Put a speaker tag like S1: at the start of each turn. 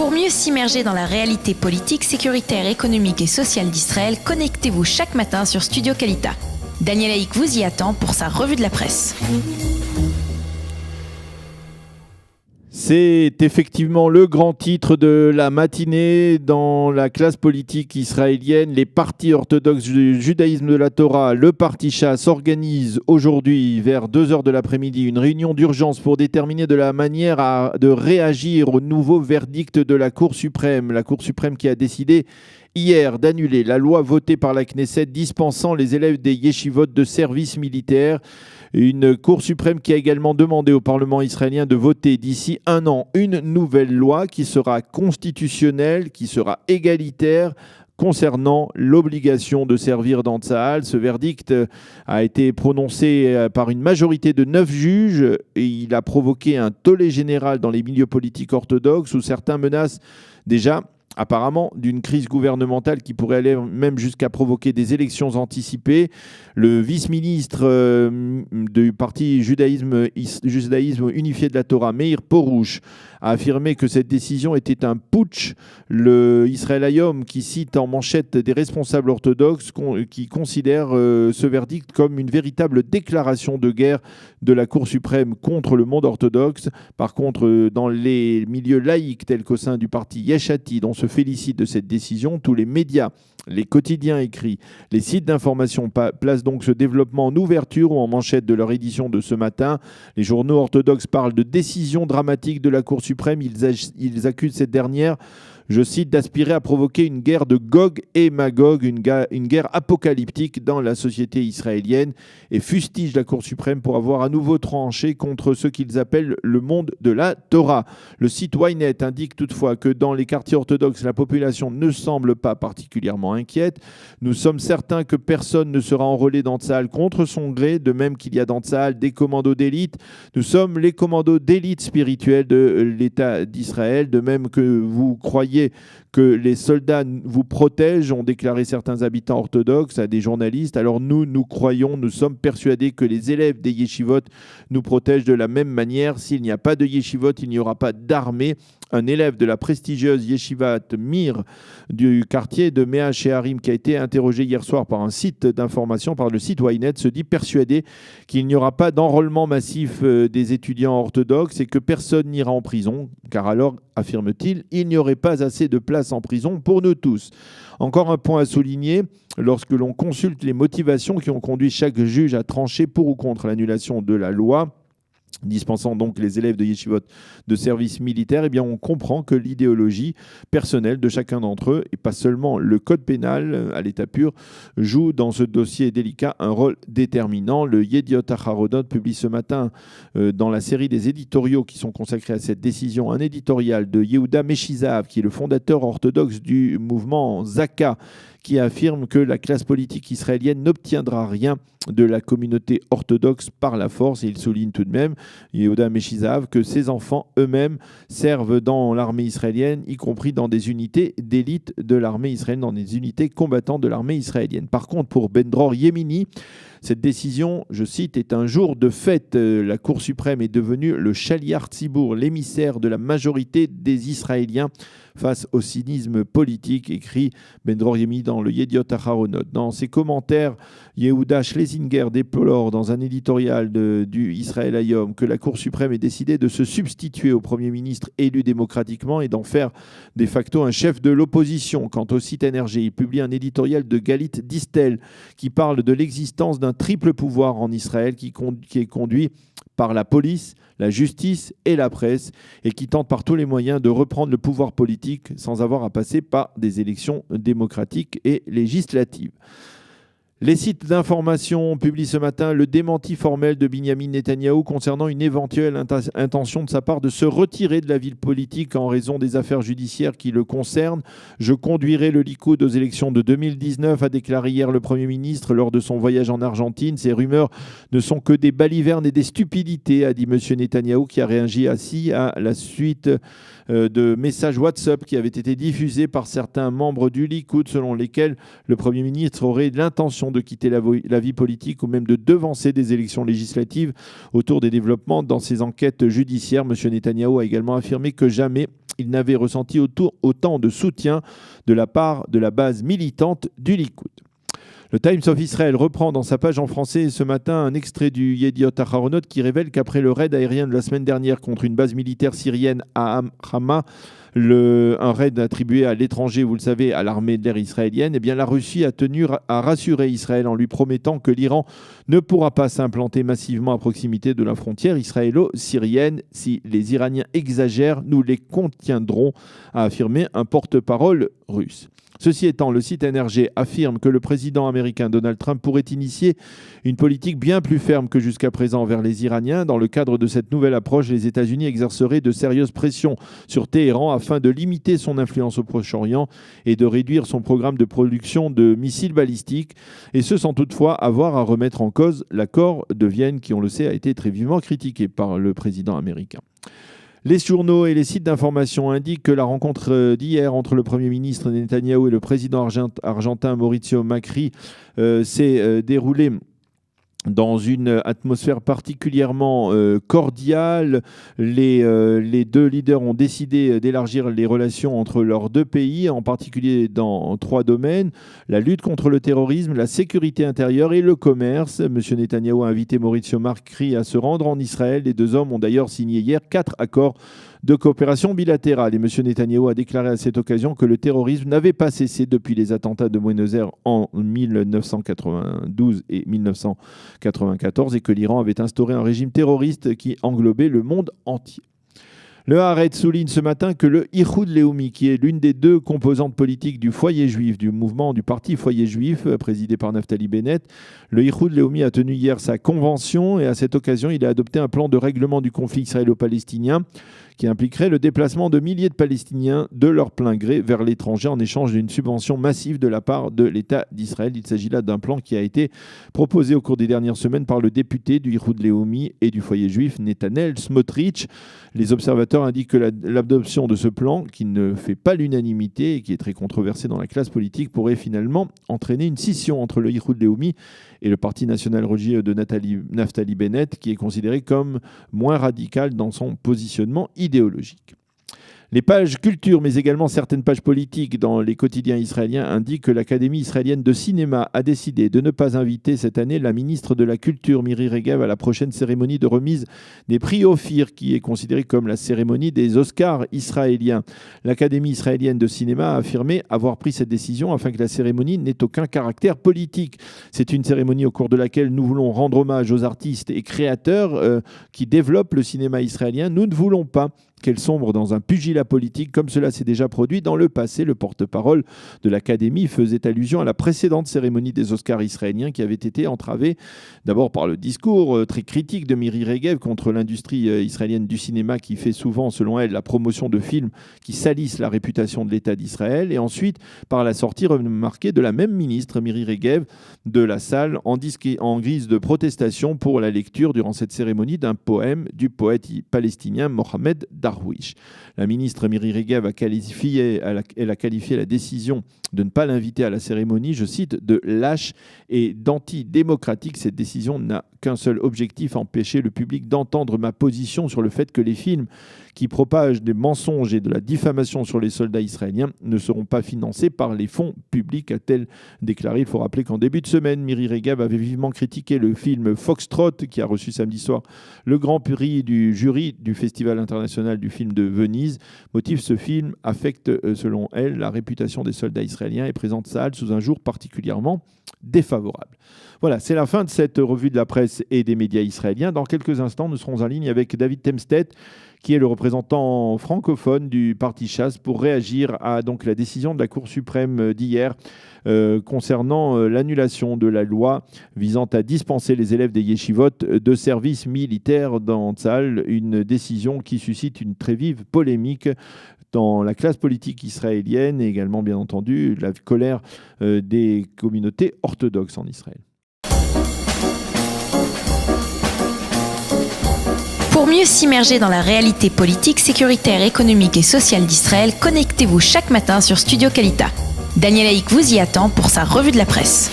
S1: Pour mieux s'immerger dans la réalité politique, sécuritaire, économique et sociale d'Israël, connectez-vous chaque matin sur Studio Kalita. Daniel Haïk vous y attend pour sa revue de la presse.
S2: C'est effectivement le grand titre de la matinée dans la classe politique israélienne. Les partis orthodoxes du judaïsme de la Torah, le parti Shas, organise aujourd'hui vers 2h de l'après-midi une réunion d'urgence pour déterminer de la manière de réagir au nouveau verdict de la Cour suprême. La Cour suprême qui a décidé hier d'annuler la loi votée par la Knesset dispensant les élèves des yeshivot de service militaire. Une Cour suprême qui a également demandé au Parlement israélien de voter d'ici un an une nouvelle loi qui sera constitutionnelle, qui sera égalitaire concernant l'obligation de servir dans Tsahal. Ce verdict a été prononcé par une majorité de 9 juges et il a provoqué un tollé général dans les milieux politiques orthodoxes où certains menacent déjà apparemment d'une crise gouvernementale qui pourrait aller même jusqu'à provoquer des élections anticipées. Le vice-ministre du parti judaïsme unifié de la Torah, Meir Porush, a affirmé que cette décision était un putsch. Le Israël Hayom, qui cite en manchette des responsables orthodoxes qui considèrent ce verdict comme une véritable déclaration de guerre de la Cour suprême contre le monde orthodoxe. Par contre, dans les milieux laïcs tels qu'au sein du parti Yesh Atid, on se félicite de cette décision. Tous les médias, les quotidiens écrits, les sites d'information placent donc ce développement en ouverture ou en manchette de leur édition de ce matin. Les journaux orthodoxes parlent de décision dramatique de la Cour suprême. Ils accusent cette dernière, je cite, d'aspirer à provoquer une guerre de Gog et Magog, une guerre apocalyptique dans la société israélienne, et fustigent la Cour suprême pour avoir à nouveau tranché contre ce qu'ils appellent le monde de la Torah. Le site Ynet indique toutefois que dans les quartiers orthodoxes, la population ne semble pas particulièrement inquiète. Nous sommes certains que personne ne sera enrôlé dans Tsahal contre son gré, de même qu'il y a dans Tsahal des commandos d'élite. Nous sommes les commandos d'élite spirituelle de l'État d'Israël, de même que vous croyez que les soldats vous protègent, ont déclaré certains habitants orthodoxes à des journalistes. Alors nous croyons, nous sommes persuadés que les élèves des yeshivot nous protègent de la même manière. S'il n'y a pas de yeshivot, il n'y aura pas d'armée. Un élève de la prestigieuse Yeshivat Mir du quartier de Mea Shearim, qui a été interrogé hier soir par un site d'information, par le site Ynet, se dit persuadé qu'il n'y aura pas d'enrôlement massif des étudiants orthodoxes et que personne n'ira en prison, car alors, affirme-t-il, il n'y aurait pas assez de place en prison pour nous tous. Encore un point à souligner, lorsque l'on consulte les motivations qui ont conduit chaque juge à trancher pour ou contre l'annulation de la loi, dispensant donc les élèves de yeshivot de service militaire, eh bien on comprend que l'idéologie personnelle de chacun d'entre eux, et pas seulement le code pénal à l'état pur, joue dans ce dossier délicat un rôle déterminant. Le Yediot Aharonot publie ce matin dans la série des éditoriaux qui sont consacrés à cette décision un éditorial de Yehuda Meshizav, qui est le fondateur orthodoxe du mouvement Zaka, qui affirme que la classe politique israélienne n'obtiendra rien de la communauté orthodoxe par la force. Et il souligne tout de même, Yehuda Meshizav, que ses enfants eux-mêmes servent dans l'armée israélienne, y compris dans des unités d'élite de l'armée israélienne, dans des unités combattantes de l'armée israélienne. Par contre, pour Ben Dror Yemini, cette décision, je cite, est un jour de fête. La Cour suprême est devenue le Shaliach Tzibour, l'émissaire de la majorité des Israéliens face au cynisme politique, écrit Ben Dror Yemini dans le Yediot Aharonot. Dans ses commentaires, Yehuda Schlesinger déplore dans un éditorial du Israël Hayom que la Cour suprême ait décidé de se substituer au Premier ministre élu démocratiquement et d'en faire de facto un chef de l'opposition. Quant au site NRG, il publie un éditorial de Galit Distel qui parle de l'existence d'un triple pouvoir en Israël qui est conduit par la police, la justice et la presse, et qui tente par tous les moyens de reprendre le pouvoir politique sans avoir à passer par des élections démocratiques et législatives. Les sites d'information publient ce matin le démenti formel de Binyamin Netanyahou concernant une éventuelle intention de sa part de se retirer de la vie politique en raison des affaires judiciaires qui le concernent. « Je conduirai le Likoud aux élections de 2019 », a déclaré hier le Premier ministre lors de son voyage en Argentine. Ces rumeurs ne sont que des balivernes et des stupidités, a dit M. Netanyahou, qui a réagi ainsi à la suite de messages WhatsApp qui avaient été diffusés par certains membres du Likoud selon lesquels le Premier ministre aurait l'intention de quitter la vie politique ou même de devancer des élections législatives autour des développements dans ces enquêtes judiciaires. M. Netanyahou a également affirmé que jamais il n'avait ressenti autant de soutien de la part de la base militante du Likoud. Le Times of Israel reprend dans sa page en français ce matin un extrait du Yediot Aharonot qui révèle qu'après le raid aérien de la semaine dernière contre une base militaire syrienne à Hama, un raid attribué à l'étranger, vous le savez, à l'armée de l'air israélienne, eh bien la Russie a tenu à rassurer Israël en lui promettant que l'Iran ne pourra pas s'implanter massivement à proximité de la frontière israélo-syrienne. Si les Iraniens exagèrent, nous les contiendrons, a affirmé un porte-parole russe. Ceci étant, le site NRG affirme que le président américain Donald Trump pourrait initier une politique bien plus ferme que jusqu'à présent envers les Iraniens. Dans le cadre de cette nouvelle approche, les États-Unis exerceraient de sérieuses pressions sur Téhéran afin de limiter son influence au Proche-Orient et de réduire son programme de production de missiles balistiques, et ce sans toutefois avoir à remettre en cause l'accord de Vienne qui, on le sait, a été très vivement critiqué par le président américain. Les journaux et les sites d'information indiquent que la rencontre d'hier entre le Premier ministre Netanyahou et le président argentin Mauricio Macri s'est déroulée dans une atmosphère particulièrement cordiale. Les deux leaders ont décidé d'élargir les relations entre leurs deux pays, en particulier dans 3 domaines: la lutte contre le terrorisme, la sécurité intérieure et le commerce. M. Netanyahou a invité Mauricio Macri à se rendre en Israël. Les deux hommes ont d'ailleurs signé hier 4 accords de coopération bilatérale. Et M. Netanyahou a déclaré à cette occasion que le terrorisme n'avait pas cessé depuis les attentats de Buenos Aires en 1992 et 1994 et que l'Iran avait instauré un régime terroriste qui englobait le monde entier. Le Haaretz souligne ce matin que le Ichoud Leumi, qui est l'une des 2 composantes politiques du foyer juif, du mouvement du parti foyer juif, présidé par Naftali Bennett, le Ichoud Leumi a tenu hier sa convention et à cette occasion, il a adopté un plan de règlement du conflit israélo-palestinien qui impliquerait le déplacement de milliers de Palestiniens de leur plein gré vers l'étranger en échange d'une subvention massive de la part de l'État d'Israël. Il s'agit là d'un plan qui a été proposé au cours des dernières semaines par le député du Ichoud Leumi et du foyer juif, Netanel Smotrich. Les observateurs indiquent que l'adoption de ce plan, qui ne fait pas l'unanimité et qui est très controversé dans la classe politique, pourrait finalement entraîner une scission entre le Ichoud Leumi et le parti national religieux de Naftali Bennett, qui est considéré comme moins radical dans son positionnement idéologique. Les pages culture, mais également certaines pages politiques dans les quotidiens israéliens indiquent que l'Académie israélienne de cinéma a décidé de ne pas inviter cette année la ministre de la Culture, Miri Regev, à la prochaine cérémonie de remise des prix Ophir, qui est considérée comme la cérémonie des Oscars israéliens. L'Académie israélienne de cinéma a affirmé avoir pris cette décision afin que la cérémonie n'ait aucun caractère politique. C'est une cérémonie au cours de laquelle nous voulons rendre hommage aux artistes et créateurs qui développent le cinéma israélien. Nous ne voulons pas qu'elle sombre dans un pugilat politique comme cela s'est déjà produit dans le passé. Le porte-parole de l'Académie faisait allusion à la précédente cérémonie des Oscars israéliens qui avait été entravée d'abord par le discours très critique de Miri Regev contre l'industrie israélienne du cinéma qui fait souvent, selon elle, la promotion de films qui salissent la réputation de l'État d'Israël, et ensuite par la sortie remarquée de la même ministre Miri Regev de la salle en guise de protestation pour la lecture durant cette cérémonie d'un poème du poète palestinien Mohamed Darwish. La ministre Miri Regev a qualifié la décision de ne pas l'inviter à la cérémonie, je cite, de lâche et d'antidémocratique. Cette décision n'a qu'un seul objectif: empêcher le public d'entendre ma position sur le fait que les films qui propagent des mensonges et de la diffamation sur les soldats israéliens ne seront pas financés par les fonds publics, a-t-elle déclaré. Il faut rappeler qu'en début de semaine, Miri Regev avait vivement critiqué le film Foxtrot, qui a reçu samedi soir le grand prix du jury du Festival international du film de Venise. Motif, ce film affecte, selon elle, la réputation des soldats israéliens et présente sa halte sous un jour particulièrement défavorable. Voilà, c'est la fin de cette revue de la presse et des médias israéliens. Dans quelques instants, nous serons en ligne avec David Temstedt, qui est le représentant francophone du parti Chasse, pour réagir à donc la décision de la Cour suprême d'hier concernant l'annulation de la loi visant à dispenser les élèves des yeshivot de service militaire dans Tzahal, une décision qui suscite une très vive polémique dans la classe politique israélienne et également, bien entendu, la colère des communautés orthodoxes en Israël.
S1: Pour mieux s'immerger dans la réalité politique, sécuritaire, économique et sociale d'Israël, connectez-vous chaque matin sur Studio Kalita. Daniel Haïk vous y attend pour sa revue de la presse.